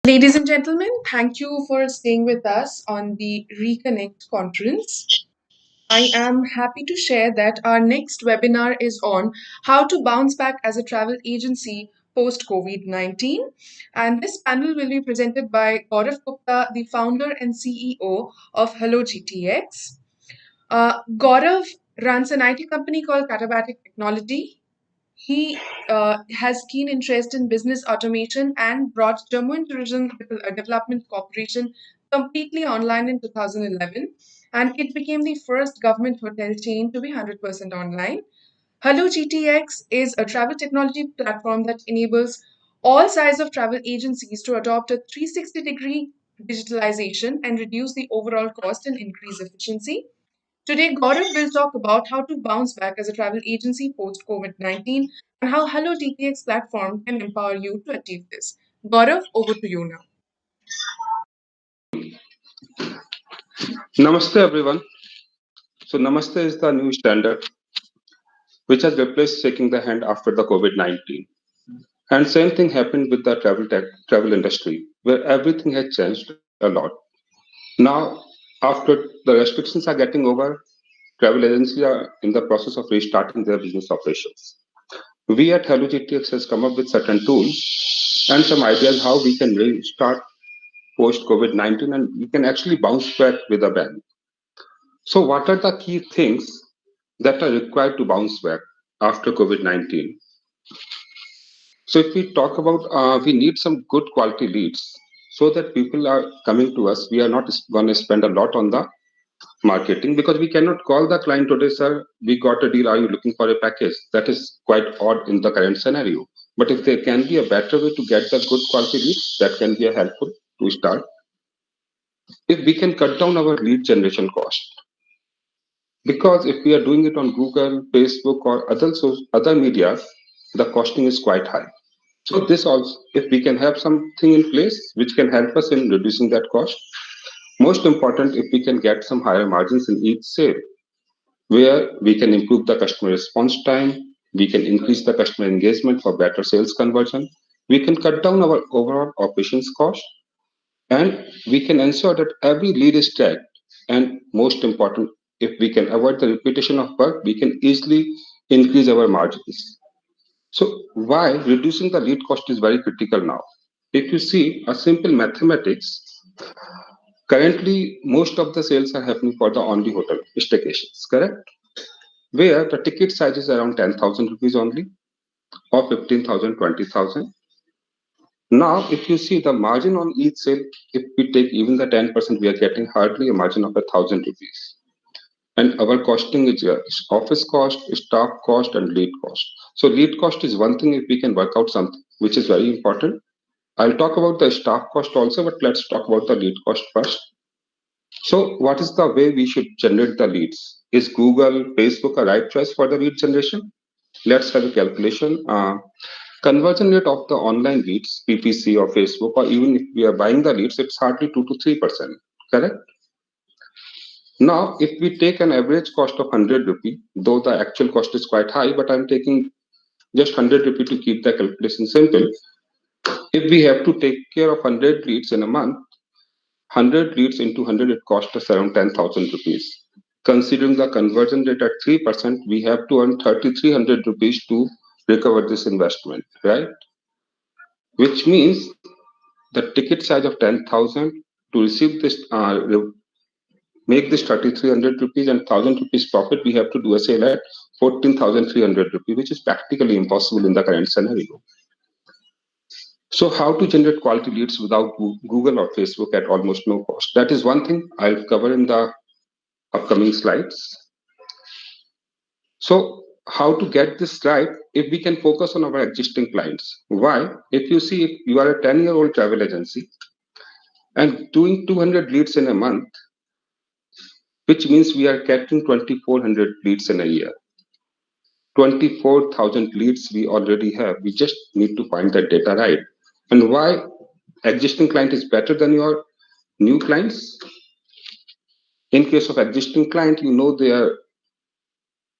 Ladies and gentlemen, thank you for staying with us on the Reconnect conference. I am happy to share that our next webinar is on how to bounce back as a travel agency post COVID 19. And this panel will be presented by Gaurav Gupta, the founder and CEO of Hello GTX. Gaurav runs an IT company called Katabatic Technology. He has keen interest in business automation and brought Jammu and Tourism Development Corporation completely online in 2011, and it became the first government hotel chain to be 100% online. Hello GTX is a travel technology platform that enables all size of travel agencies to adopt a 360-degree digitalization and reduce the overall cost and increase efficiency. Today, Gaurav will talk about how to bounce back as a travel agency post COVID 19 and how Hello DTX platform can empower you to achieve this. Gaurav, over to you now. Namaste everyone. So Namaste is the new standard which has replaced shaking the hand after the COVID-19. And same thing happened with the travel industry where everything has changed a lot. Now after the restrictions are getting over, travel agencies are in the process of restarting their business operations. We at Hello GTX has come up with certain tools and some ideas how we can restart post COVID-19 and we can actually bounce back with a bang. So what are the key things that are required to bounce back after COVID-19? So if we talk about, we need some good quality leads so that people are coming to us. We are not going to spend a lot on the marketing because we cannot call the client today, sir, we got a deal. Are you looking for a package? That is quite odd in the current scenario. But if there can be a better way to get the good quality leads, that can be a helpful to start. If we can cut down our lead generation cost, because if we are doing it on Google, Facebook, or other media, the costing is quite high. So this also, if we can have something in place which can help us in reducing that cost, most important if we can get some higher margins in each sale, where we can improve the customer response time, we can increase the customer engagement for better sales conversion, we can cut down our overall operations cost, and we can ensure that every lead is tracked. And most important, if we can avoid the repetition of work, we can easily increase our margins. So why reducing the lead cost is very critical now? If you see a simple mathematics, currently most of the sales are happening for the only hotel staycations, correct? Where the ticket size is around 10,000 rupees only, or 15,000, 20,000. Now, if you see the margin on each sale, if we take even the 10%, we are getting hardly a margin of 1,000 rupees. And our costing is office cost, staff cost, and lead cost. So lead cost is one thing if we can work out something, which is very important. I'll talk about the staff cost also, but let's talk about the lead cost first. So what is the way we should generate the leads? Is Google, Facebook a right choice for the lead generation? Let's have a calculation. Conversion rate of the online leads, PPC or Facebook, or even if we are buying the leads, it's hardly 2 to 3%, correct? Now, if we take an average cost of 100 rupee, though the actual cost is quite high, but I'm taking just 100 rupee to keep the calculation simple. If we have to take care of 100 leads in a month, 100 leads into 100, it costs us around 10,000 rupees. Considering the conversion rate at 3%, we have to earn 3,300 rupees to recover this investment, right? Which means the ticket size of 10,000 to receive this, make this 3,300 rupees and 1,000 rupees profit, we have to do a sale at 14,300 rupees, which is practically impossible in the current scenario. So how to generate quality leads without Google or Facebook at almost no cost? That is one thing I'll cover in the upcoming slides. So how to get this right if we can focus on our existing clients? Why? If you see, if you are a 10-year-old travel agency and doing 200 leads in a month, which means we are getting 2,400 leads in a year. 24,000 leads we already have. We just need to find that data right. And why existing client is better than your new clients? In case of existing client, you know their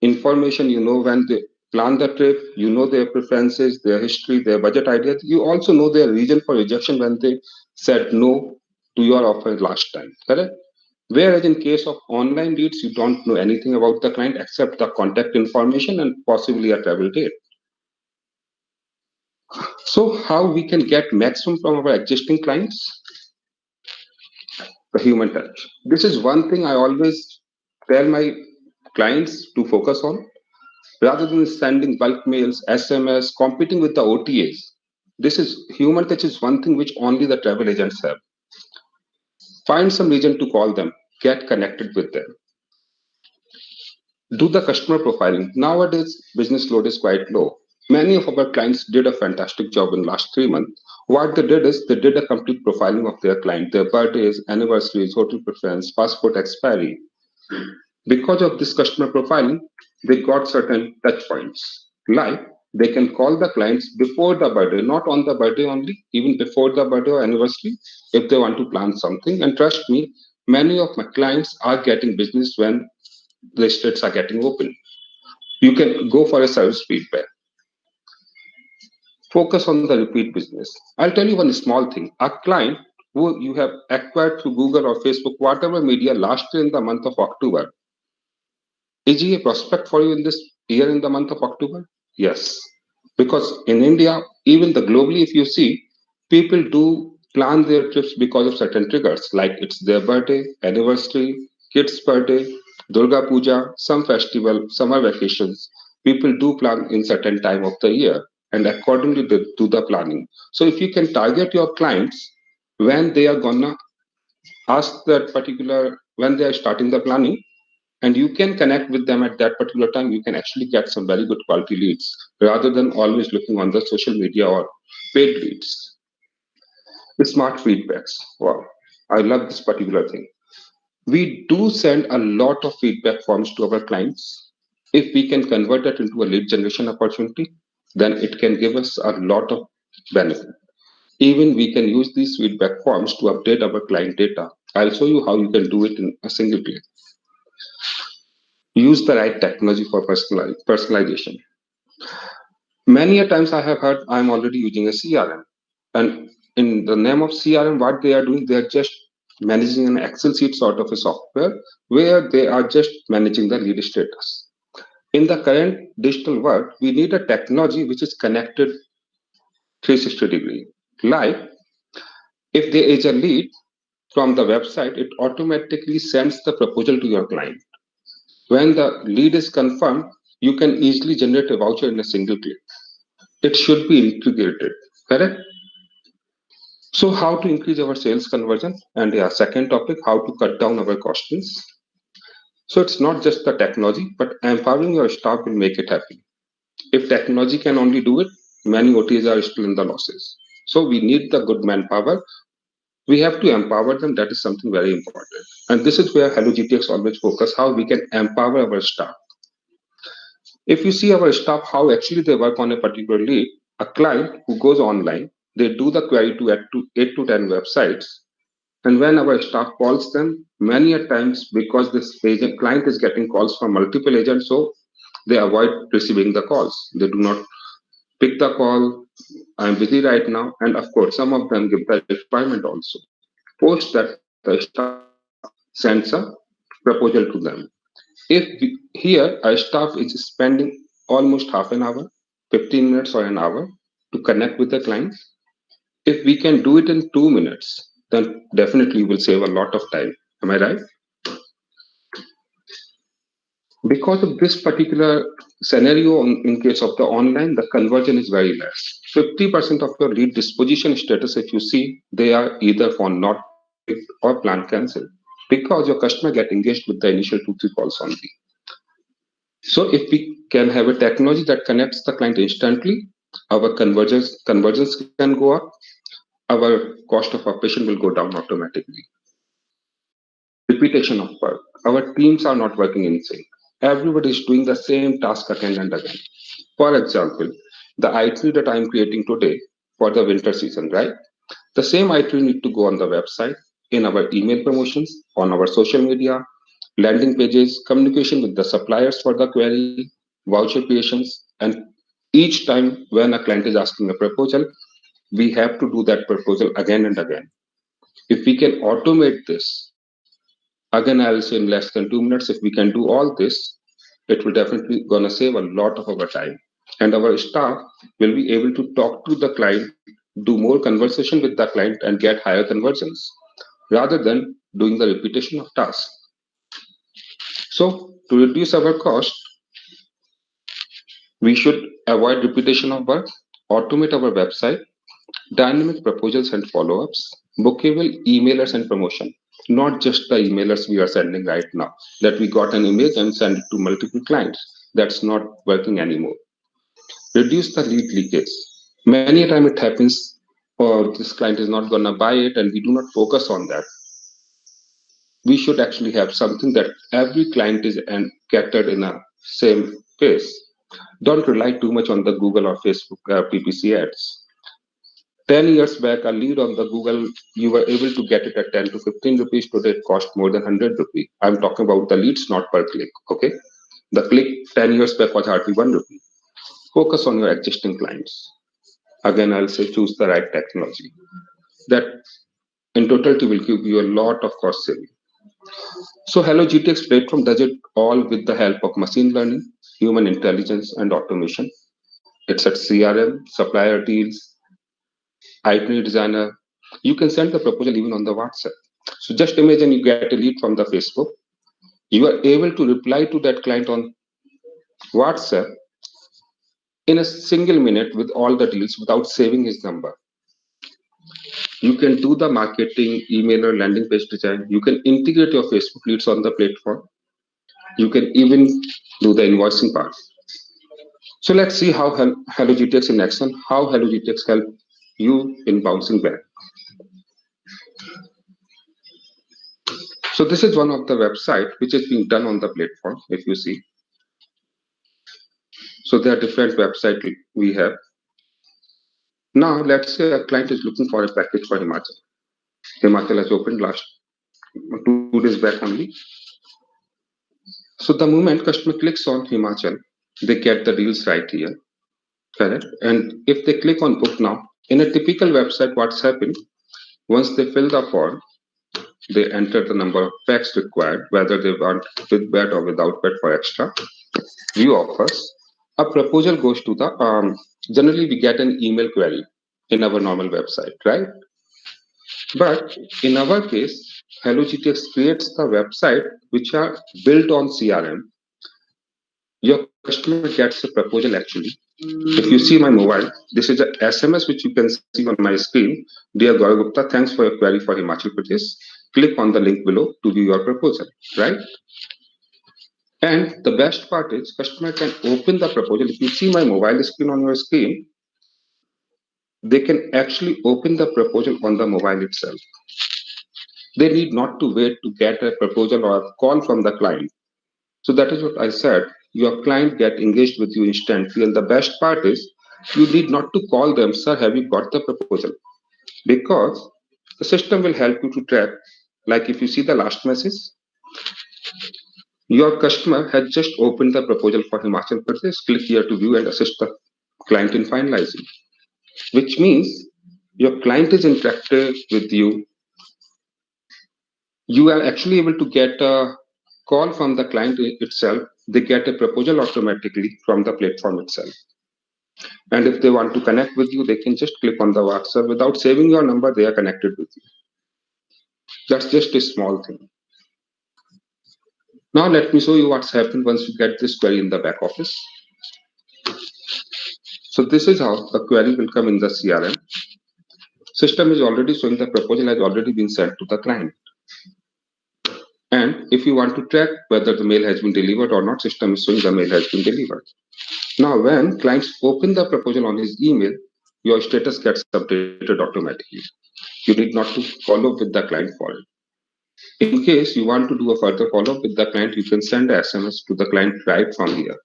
information, you know when they plan the trip, you know their preferences, their history, their budget ideas. You also know their reason for rejection when they said no to your offer last time, correct? Whereas in case of online leads, you don't know anything about the client except the contact information and possibly a travel date. So how we can get maximum from our existing clients? The human touch. This is one thing I always tell my clients to focus on rather than sending bulk mails, SMS, competing with the OTAs. This is human touch is one thing which only the travel agents have. Find some reason to call them, get connected with them. Do the customer profiling. Nowadays, business load is quite low. Many of our clients did a fantastic job in last 3 months. What they did is they did a complete profiling of their client, their birthdays, anniversaries, hotel preference, passport expiry. Because of this customer profiling, they got certain touch points. Like they can call the clients before the birthday, not on the birthday only, even before the birthday or anniversary, if they want to plan something. And trust me, many of my clients are getting business when the estates are getting open. You can go for a service feedback. Focus on the repeat business. I'll tell you one small thing. A client who you have acquired through Google or Facebook, whatever media last year in the month of October, is he a prospect for you in this year in the month of October? Yes. Because in India, even the globally, if you see, people do plan their trips because of certain triggers, like it's their birthday, anniversary, kids' birthday, Durga Puja, some festival, summer vacations. People do plan in certain time of the year and accordingly they do the planning. So if you can target your clients when they are gonna ask that particular when they are starting the planning, and you can connect with them at that particular time, you can actually get some very good quality leads rather than always looking on the social media or paid leads. With smart feedbacks. Wow, I love this particular thing. We do send a lot of feedback forms to our clients. If we can convert that into a lead generation opportunity, then it can give us a lot of benefit. Even we can use these feedback forms to update our client data. I'll show you how you can do it in a single click. Use the right technology for personalization. Many a times I have heard I'm already using a CRM. And in the name of CRM, what they are doing, they are just managing an Excel sheet sort of a software where they are just managing the lead status. In the current digital world, we need a technology which is connected 360 degree. Like if there is a lead from the website, it automatically sends the proposal to your client. When the lead is confirmed, you can easily generate a voucher in a single click. It should be integrated, correct? So how to increase our sales conversion? And yeah, second topic, how to cut down our costings. So it's not just the technology, but empowering your staff will make it happen. If technology can only do it, many OTs are still in the losses. So we need the good manpower. We have to empower them. That is something very important. And this is where Hello GTX always focus, how we can empower our staff. If you see our staff, how actually they work on a particular lead, a client who goes online, they do the query to 8 to 10 websites. And when our staff calls them, many a times because this agent client is getting calls from multiple agents, so they avoid receiving the calls. They do not pick the call. I'm busy right now, and of course, some of them give the requirement also. Post that the staff sends a proposal to them. Here a staff is spending almost half an hour, 15 minutes or an hour to connect with the client. If we can do it in 2 minutes, then definitely we'll save a lot of time. Am I right? Because of this particular scenario, in case of the online, the conversion is very less. 50% of your lead disposition status, if you see, they are either for not picked or plan cancelled because your customer get engaged with the initial 2 3 calls only. So if we can have a technology that connects the client instantly, our conversions can go up, our cost of operation will go down automatically. Repetition of work. Our teams are not working in sync. Everybody is doing the same task again and again. For example, the itinerary that I'm creating today for the winter season, right? The same itinerary need to go on the website, in our email promotions, on our social media, landing pages, communication with the suppliers for the query, voucher creations, and each time when a client is asking a proposal, we have to do that proposal again and again. If we can automate this, again, I'll say in less than 2 minutes, if we can do all this, it will definitely gonna save a lot of our time. And our staff will be able to talk to the client, do more conversation with the client and get higher conversions rather than doing the repetition of tasks. So to reduce our cost, we should avoid repetition of work, automate our website, dynamic proposals and follow-ups, bookable emailers and promotion. Not just the emailers we are sending right now, that we got an image and send it to multiple clients. That's not working anymore. Reduce the lead leakage. Many a time it happens, or this client is not gonna buy it, and we do not focus on that. We should actually have something that every client is and catered in a same pace. Don't rely too much on the Google or Facebook PPC ads. 10 years back, a lead on the Google, you were able to get it at 10 to 15 rupees. Today, it costs more than 100 rupees. I'm talking about the leads, not per click. Okay. The click 10 years back was hardly 1 rupee. Focus on your existing clients. Again, I'll say choose the right technology. That in totality will give you a lot of cost saving. So, Hello GTX platform does it all with the help of machine learning, human intelligence, and automation. It's at CRM, supplier deals, itinerary designer. You can send the proposal even on the WhatsApp. So just imagine you get a lead from the Facebook. You are able to reply to that client on WhatsApp in a single minute with all the deals without saving his number. You can do the marketing, email or landing page design. You can integrate your Facebook leads on the platform. You can even do the invoicing part. So let's see how Hello GTX in action, how Hello GTX help you in bouncing back. So this is one of the website which is being done on the platform, if you see. So there are different websites we have. Now let's say a client is looking for a package for Himachal. Himachal has opened last 2 days back only. So the moment customer clicks on Himachal, they get the deals right here. Correct. And if they click on book now, in a typical website, what's happened? Once they fill the form, they enter the number of packs required, whether they want with bed or without bed for extra. View offers. A proposal goes to the generally we get an email query in our normal website, right? But in our case, Hello GTX creates the website which are built on CRM. Your customer gets a proposal actually. If you see my mobile, this is a SMS which you can see on my screen. Dear Gaurav Gupta, thanks for your query for Himachal Pradesh. Click on the link below to view your proposal, right? And the best part is customer can open the proposal. If you see my mobile screen on your screen, they can actually open the proposal on the mobile itself. They need not to wait to get a proposal or a call from the client. So that is what I said. Your client get engaged with you instantly. And the best part is you need not to call them, sir, have you got the proposal? Because the system will help you to track. Like if you see the last message, your customer has just opened the proposal for Himachal Pradesh. Click here to view and assist the client in finalizing, which means your client is interactive with you. You are actually able to get a call from the client itself. They get a proposal automatically from the platform itself. And if they want to connect with you, they can just click on the WhatsApp. Without saving your number, they are connected with you. That's just a small thing. Now let me show you what's happened once you get this query in the back office. So this is how the query will come in the CRM. System is already showing the proposal has already been sent to the client. And if you want to track whether the mail has been delivered or not, system is showing the mail has been delivered. Now, when clients open the proposal on his email, your status gets updated automatically. You need not to follow up with the client for it. In case you want to do a further follow-up with the client, you can send a SMS to the client right from here.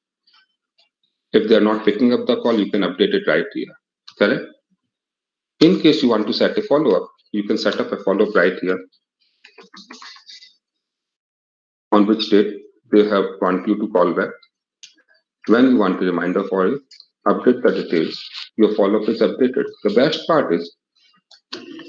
If they're not picking up the call, you can update it right here. Correct? In case you want to set a follow-up, you can set up a follow-up right here. On which date they have want you to call back. When you want a reminder for it, update the details. Your follow-up is updated. The best part is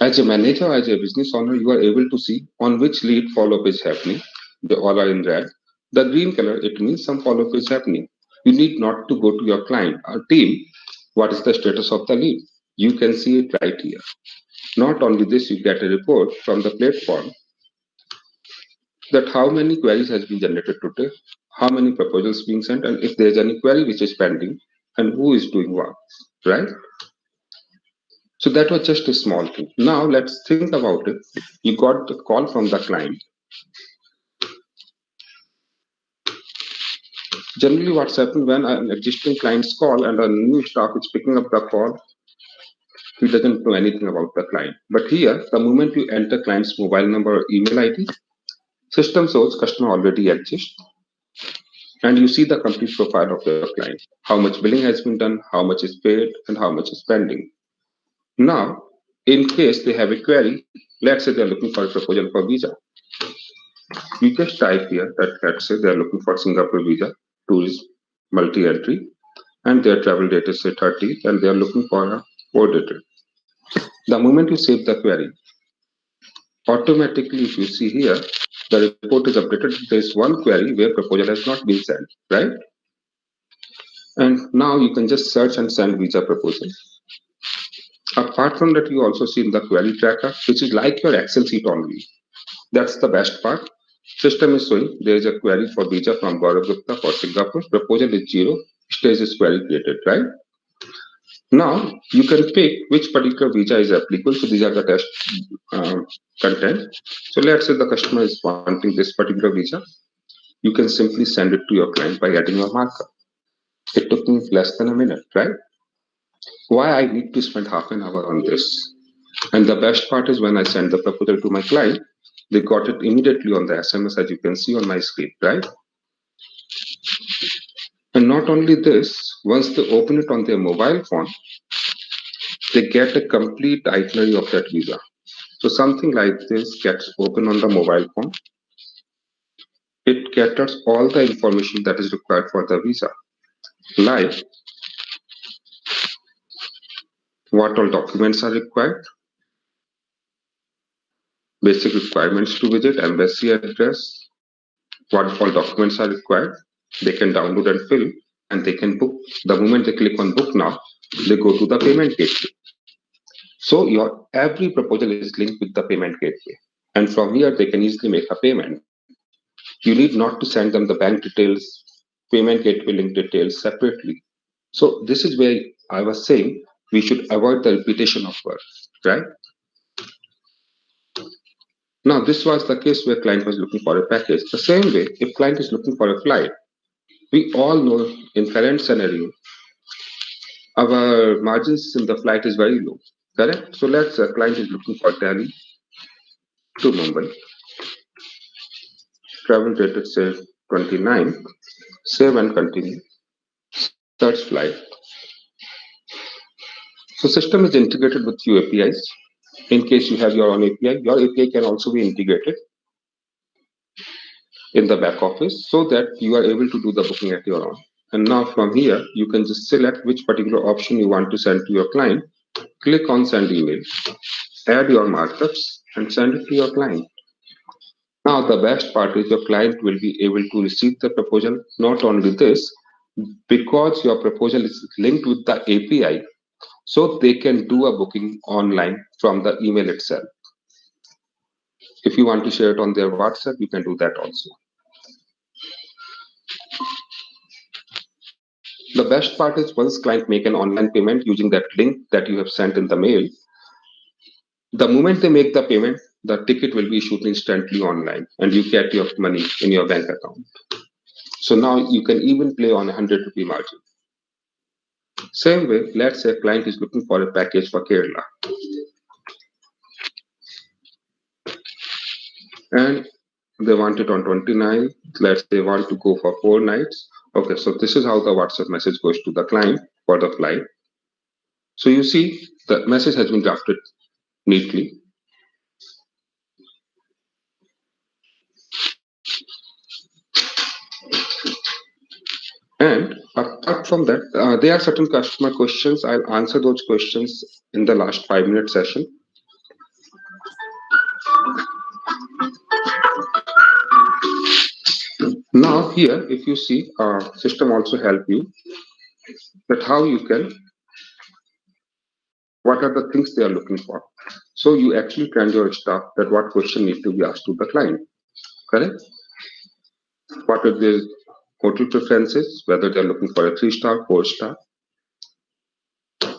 As a manager, as a business owner, you are able to see on which lead follow-up is happening. They all are in red. The green color, it means some follow-up is happening. You need not to go to your client or team. What is the status of the lead? You can see it right here. Not only this, you get a report from the platform that how many queries has been generated today, how many proposals being sent, and if there is any query which is pending, and who is doing what, right? So that was just a small thing. Now let's think about it. You got the call from the client. Generally, what's happened when an existing client's call and a new staff is picking up the call, he doesn't know anything about the client. But here, the moment you enter client's mobile number or email ID, system shows customer already exists, and you see the complete profile of your client, how much billing has been done, how much is paid, and how much is pending. Now, in case they have a query, let's say they're looking for a proposal for visa. You just type here that let's say they're looking for Singapore visa, tourist, multi-entry, and their travel date is say 30th, and they're looking for a 4 digit. The moment you save the query, automatically, if you see here, the report is updated. There's one query where proposal has not been sent, right? And now you can just search and send visa proposal. Apart from that, you also see in the query tracker, which is like your Excel sheet only. That's the best part. System is showing there is a query for visa from Gaurav Gupta for Singapore. Proposal is 0. Stage is query created, right? Now you can pick which particular visa is applicable. So these are the test content. So let's say the customer is wanting this particular visa. You can simply send it to your client by adding your markup. It took me less than a minute, right? Why I need to spend half an hour on this? And the best part is when I send the proposal to my client, they got it immediately on the SMS as you can see on my screen, right? And not only this, once they open it on their mobile phone, they get a complete itinerary of that visa. So something like this gets open on the mobile phone. It gathers all the information that is required for the visa, like what all documents are required, basic requirements to visit, embassy address, what all documents are required. They can download and fill, and they can book. The moment they click on book now, they go to the payment gateway. So your every proposal is linked with the payment gateway. And from here, they can easily make a payment. You need not to send them the bank details, payment gateway link details separately. So this is where I was saying we should avoid the repetition of work, right? Now, this was the case where client was looking for a package. The same way, if client is looking for a flight, we all know in current scenario, our margins in the flight is very low, correct? So let's say client is looking for Delhi to Mumbai, travel date is say 29, save and continue, search flight. So system is integrated with few APIs. In case you have your own API, your API can also be integrated in the back office so that you are able to do the booking at your own. And now from here, you can just select which particular option you want to send to your client, click on send email, add your markups and send it to your client. Now the best part is your client will be able to receive the proposal. Not only this, because your proposal is linked with the API, so they can do a booking online from the email itself. If you want to share it on their WhatsApp, you can do that also. The best part is once client make an online payment using that link that you have sent in the mail, the moment they make the payment, the ticket will be issued instantly online and you get your money in your bank account. So now you can even play on a 100 rupee margin. Same way, let's say a client is looking for a package for Kerala. And they want it on 29. Let's say they want to go for 4 nights. Okay, so this is how the WhatsApp message goes to the client for the flight. So you see the message has been drafted neatly. And apart from that, there are certain customer questions. I'll answer those questions in the last 5-minute session. Now here, if you see, system also help you that how you can, what are the things they are looking for. So you actually train your staff that what question need to be asked to the client, correct? What are their hotel preferences, whether they're looking for a 3-star, 4-star.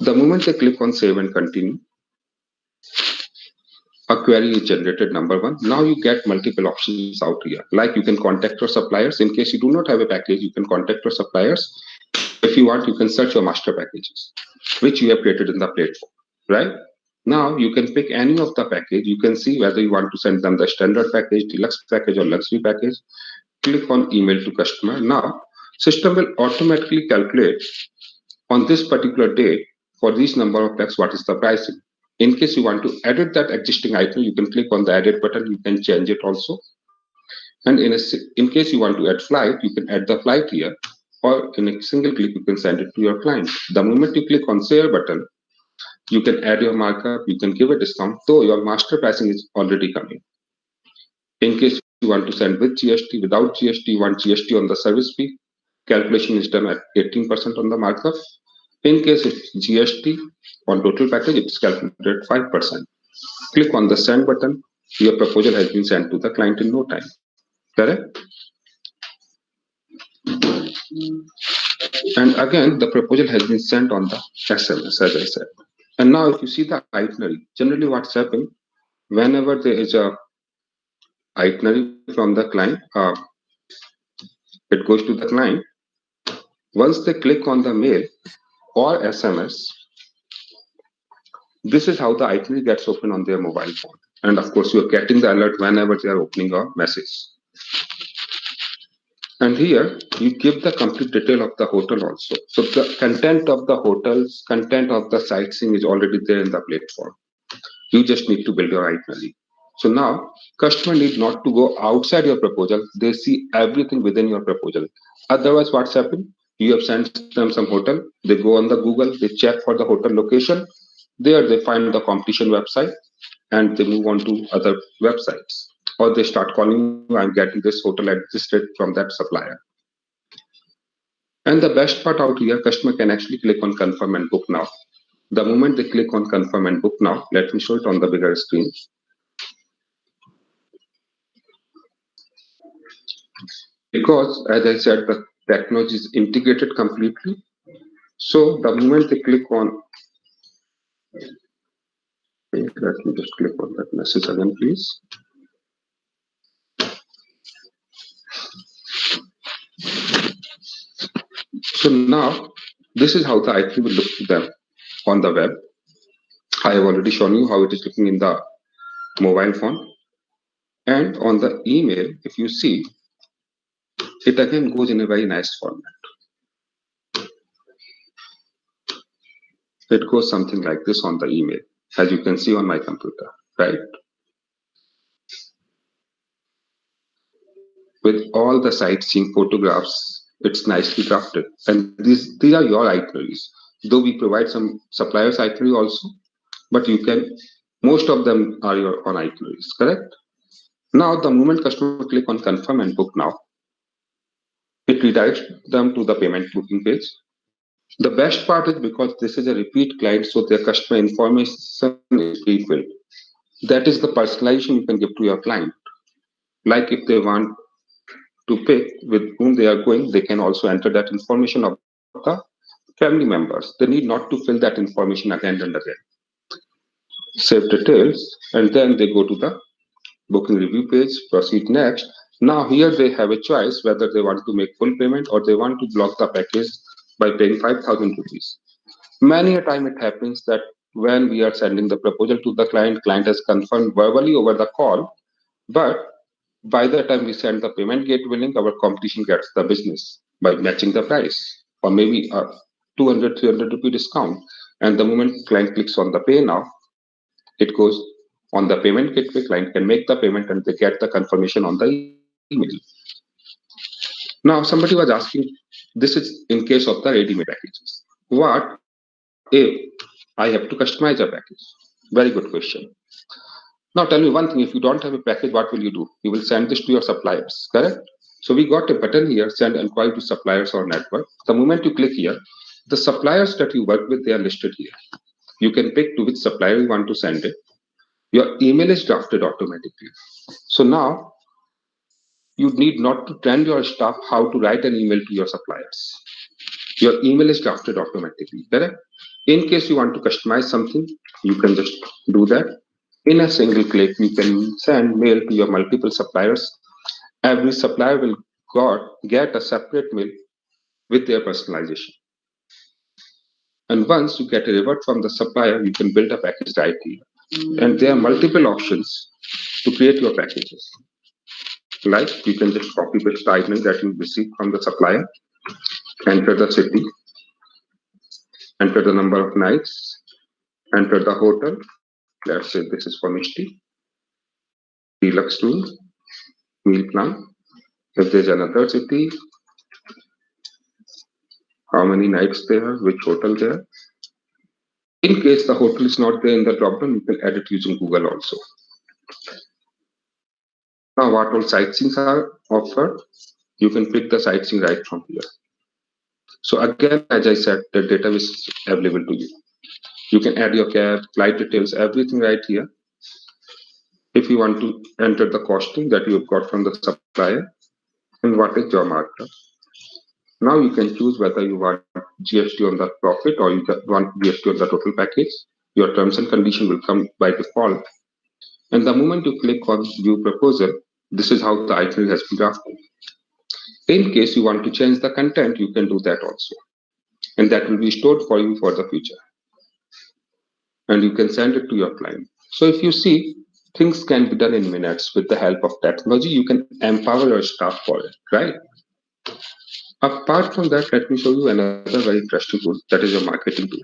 The moment they click on save and continue, a query is generated, number one. Now you get multiple options out here. Like you can contact your suppliers. In case you do not have a package, you can contact your suppliers. If you want, you can search your master packages, which you have created in the platform, right? Now you can pick any of the package. You can see whether you want to send them the standard package, deluxe package, or luxury package. Click on email to customer. Now, system will automatically calculate on this particular day for this number of packs what is the pricing. In case you want to edit that existing item, you can click on the edit button. You can change it also. And in case you want to add flight, you can add the flight here, or in a single click, you can send it to your client. The moment you click on share button, you can add your markup, you can give a discount, though your master pricing is already coming. In case you want to send with GST, without GST, you want GST on the service fee, calculation is done at 18% on the markup. In case it's GST on total package, it's calculated at 5%. Click on the send button. Your proposal has been sent to the client in no time. Correct? And again, the proposal has been sent on the SMS, as I said. And now, if you see the itinerary, generally what's happened whenever there is a itinerary from the client, it goes to the client. Once they click on the mail or SMS, this is how the itinerary gets open on their mobile phone. And of course, you are getting the alert whenever they are opening a message. And here you give the complete detail of the hotel also. So the content of the hotels, content of the sightseeing is already there in the platform. You just need to build your itinerary. So now customer need not to go outside your proposal. They see everything within your proposal. Otherwise, what's happened? You have sent them some hotel. They go on the Google. They check for the hotel location. There they find the competition website and they move on to other websites. Or they start calling you, I'm getting this hotel at this rate from that supplier. And the best part out here, customer can actually click on confirm and book now. The moment they click on confirm and book now, let me show it on the bigger screen. Because as I said, the technology is integrated completely. So the moment they click on, let me just click on that message again, please. So now this is how the itinerary will look to them on the web. I have already shown you how it is looking in the mobile phone. And on the email, if you see, it again goes in a very nice format. It goes something like this on the email, as you can see on my computer, right? With all the sightseeing photographs, it's nicely drafted. And these are your itineraries. Though we provide some suppliers itinerary also, but you can, most of them are your own itineraries, correct? Now, the moment customer click on confirm and book now, it redirects them to the payment booking page. The best part is because this is a repeat client, so their customer information is pre-filled. That is the personalization you can give to your client. Like if they want to pick with whom they are going, they can also enter that information of the family members. They need not to fill that information again and again. Save details, and then they go to the booking review page, proceed next. Now here they have a choice whether they want to make full payment or they want to block the package by paying 5,000 rupees. Many a time it happens that when we are sending the proposal to the client has confirmed verbally over the call, but by the time we send the payment gateway link, our competition gets the business by matching the price or maybe a 200, 300 rupee discount. And the moment client clicks on the pay now, it goes on the payment gateway. Client can make the payment and they get the confirmation on the email. Now, somebody was asking, this is in case of the ready-made packages. What if I have to customize a package? Very good question. Now, tell me one thing, if you don't have a package, what will you do? You will send this to your suppliers, correct? So we got a button here, send inquiry to suppliers or network. The moment you click here, the suppliers that you work with, they are listed here. You can pick to which supplier you want to send it. Your email is drafted automatically. So now you need not to train your staff how to write an email to your suppliers. Your email is drafted automatically, correct? In case you want to customize something, you can just do that. In a single click, you can send mail to your multiple suppliers. Every supplier will get a separate mail with their personalization. And once you get a revert from the supplier, you can build a package right here. And there are multiple options to create your packages. Like you can just copy paste the email that you receive from the supplier, enter the city, enter the number of nights, enter the hotel. Let's say this is for Mishti, deluxe room, meal plan. If there's another city, how many nights there, which hotel there. In case the hotel is not there in the dropdown, you can add it using Google also. Now, what all sightseeing are offered, you can pick the sightseeing right from here. So again, as I said, the database is available to you. You can add your cab, flight details, everything right here. If you want to enter the costing that you've got from the supplier, and what is your markup. Now you can choose whether you want GST on the profit or you want GST on the total package. Your terms and condition will come by default. And the moment you click on view proposal, this is how the itinerary has been drafted. In case you want to change the content, you can do that also. And that will be stored for you for the future. And you can send it to your client. So if you see, things can be done in minutes with the help of technology. You can empower your staff for it, right? Apart from that, let me show you another very interesting tool, that is your marketing tool.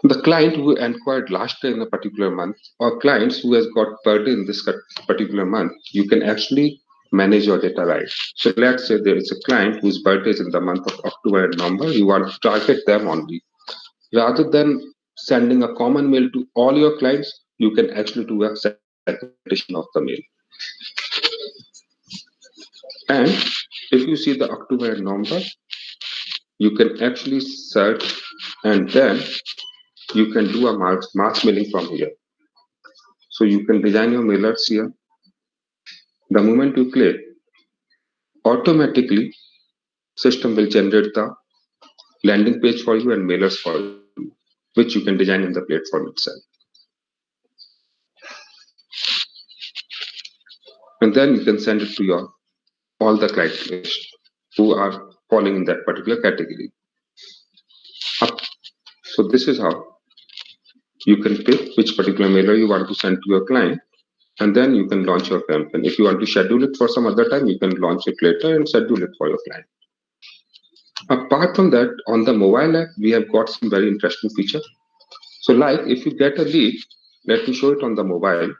The client who inquired last year in a particular month, or clients who has got birthday in this particular month, you can actually manage your data right. So let's say there is a client whose birthday is in the month of October and November, you want to target them only. Rather than sending a common mail to all your clients, you can actually do a segmentation of the mail. And if you see the October and November, you can actually search and then you can do a mass mailing from here. So you can design your mailers here. The moment you click, automatically system will generate the landing page for you and mailers for you, which you can design in the platform itself. And then you can send it to your all the client list who are falling in that particular category. So this is how you can pick which particular mailer you want to send to your client, and then you can launch your campaign. If you want to schedule it for some other time, you can launch it later and schedule it for your client. Apart from that, on the mobile app, we have got some very interesting feature. So like if you get a lead, let me show it on the mobile.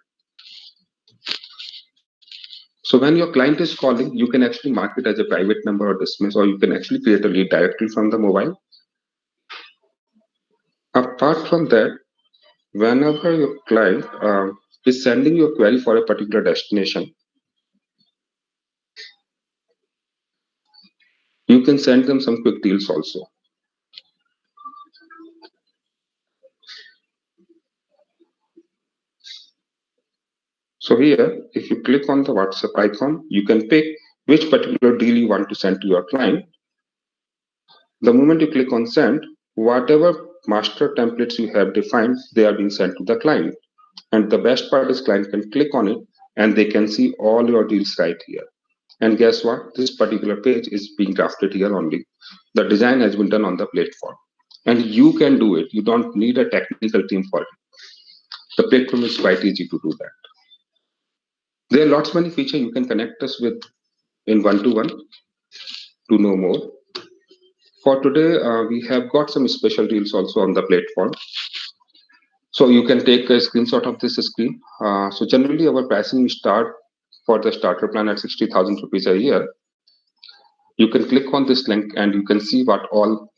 So when your client is calling, you can actually mark it as a private number or dismiss, or you can actually create a lead directly from the mobile. Apart from that, whenever your client is sending you a query for a particular destination, you can send them some quick deals also. So here, if you click on the WhatsApp icon, you can pick which particular deal you want to send to your client. The moment you click on send, whatever master templates you have defined, they are being sent to the client. And the best part is client can click on it and they can see all your deals right here. And guess what? This particular page is being drafted here only. The design has been done on the platform. And you can do it. You don't need a technical team for it. The platform is quite easy to do that. There are lots many features you can connect us with in one-to-one to know more. For today, we have got some special deals also on the platform. So you can take a screenshot of this screen. So generally our pricing we start for the starter plan at 60,000 rupees a year. You can click on this link and you can see what all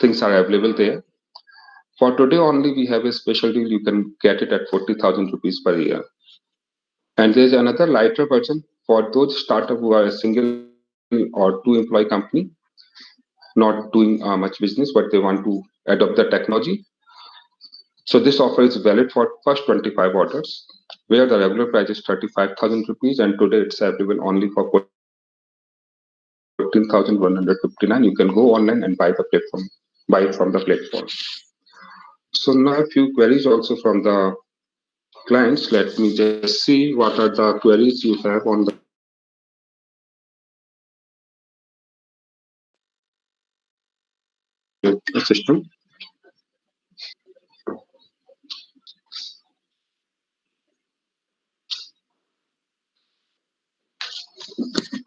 things are available there. For today only, we have a special deal. You can get it at 40,000 rupees per year. And there's another lighter version for those startup who are a single or two employee company, not doing much business, but they want to adopt the technology. So this offer is valid for first 25 orders, where the regular price is 35,000 rupees, and today it's available only for 14,159. You can go online and buy buy it from the platform. So now a few queries also from the clients. Let me just see what are the queries you have on the system.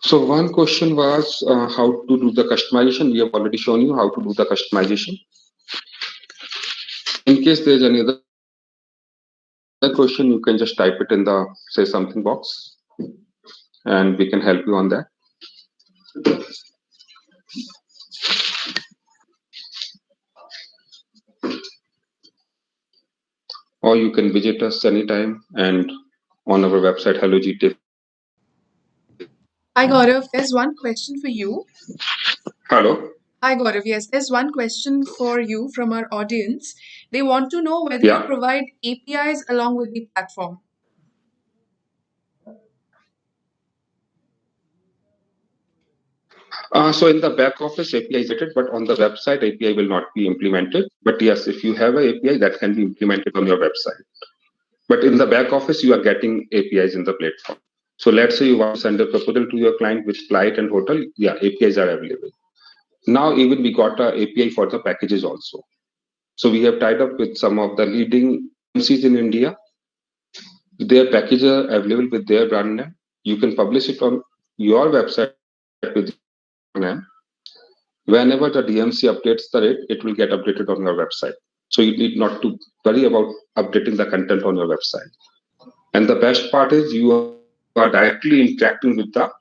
So one question was how to do the customization. We have already shown you how to do the customization. In case there is any other question, you can just type it in the say something box, and we can help you on that. Or you can visit us anytime and on our website hellogtx.com. Hi, Gaurav. There's one question for you. Hello. Hi, Gaurav. Yes, there's one question for you from our audience. They want to know whether you Yeah. provide APIs along with the platform. So in the back office, API is integrated, but on the website, API will not be implemented. But yes, if you have a API, that can be implemented on your website. But in the back office, you are getting APIs in the platform. So let's say you want to send a proposal to your client with flight and hotel. Yeah, APIs are available. Now even we got a API for the packages also. So we have tied up with some of the leading DMCs in India. Their packages are available with their brand name. You can publish it on your website with your brand name. Whenever the DMC updates the rate, it will get updated on your website. So you need not to worry about updating the content on your website. And the best part is you are directly interacting with the client.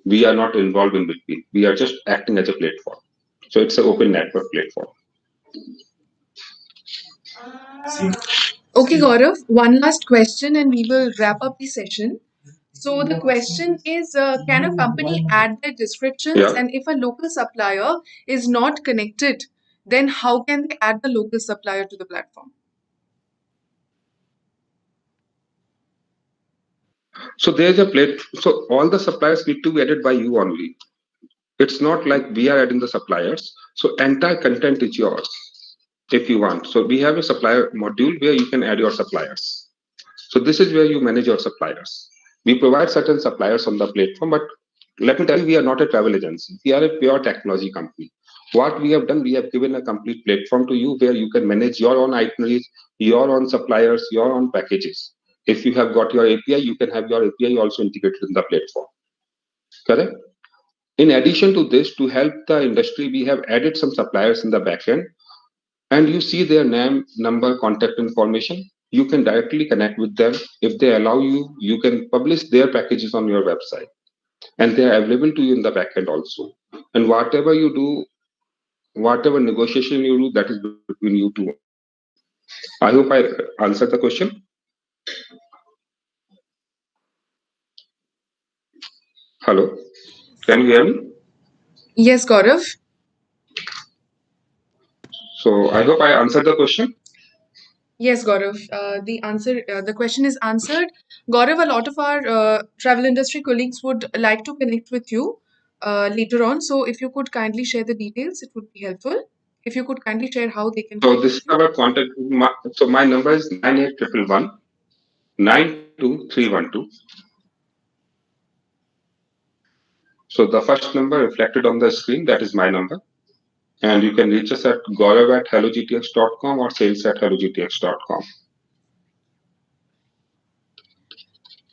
We are not involved in between. We are just acting as a platform. So it's an open network platform. Okay, Gaurav, one last question and we will wrap up the session. So, the question is can a company add their descriptions? Yeah. And if a local supplier is not connected, then how can they add the local supplier to the platform? So there's a plate. So all the suppliers need to be added by you only. It's not like we are adding the suppliers. So entire content is yours if you want. So we have a supplier module where you can add your suppliers. So this is where you manage your suppliers. We provide certain suppliers on the platform, but let me tell you, we are not a travel agency. We are a pure technology company. What we have done, we have given a complete platform to you where you can manage your own itineraries, your own suppliers, your own packages. If you have got your API, you can have your API also integrated in the platform. Correct? In addition to this, to help the industry, we have added some suppliers in the backend, and you see their name, number, contact information. You can directly connect with them. If they allow you, you can publish their packages on your website, and they are available to you in the backend also. And whatever you do, whatever negotiation you do, that is between you two only. I hope I answered the question. Hello, can you hear me? Yes, Gaurav. So I hope I answered the question. Yes, Gaurav. The question is answered. Gaurav, a lot of our travel industry colleagues would like to connect with you later on. So, if you could kindly share the details, it would be helpful. If you could kindly share how they can So connect this with is you. our contact. So my number is 9811 92312. So the first number reflected on the screen, that is my number. And you can reach us at gaurav@hellogtx.com or sales@hellogtx.com.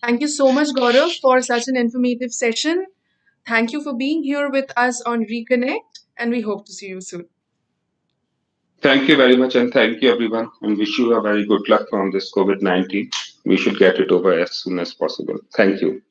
Thank you so much, Gaurav, for such an informative session. Thank you for being here with us on Reconnect, and we hope to see you soon. Thank you very much, and thank you everyone, and wish you a very good luck from this COVID-19. We should get it over as soon as possible. Thank you.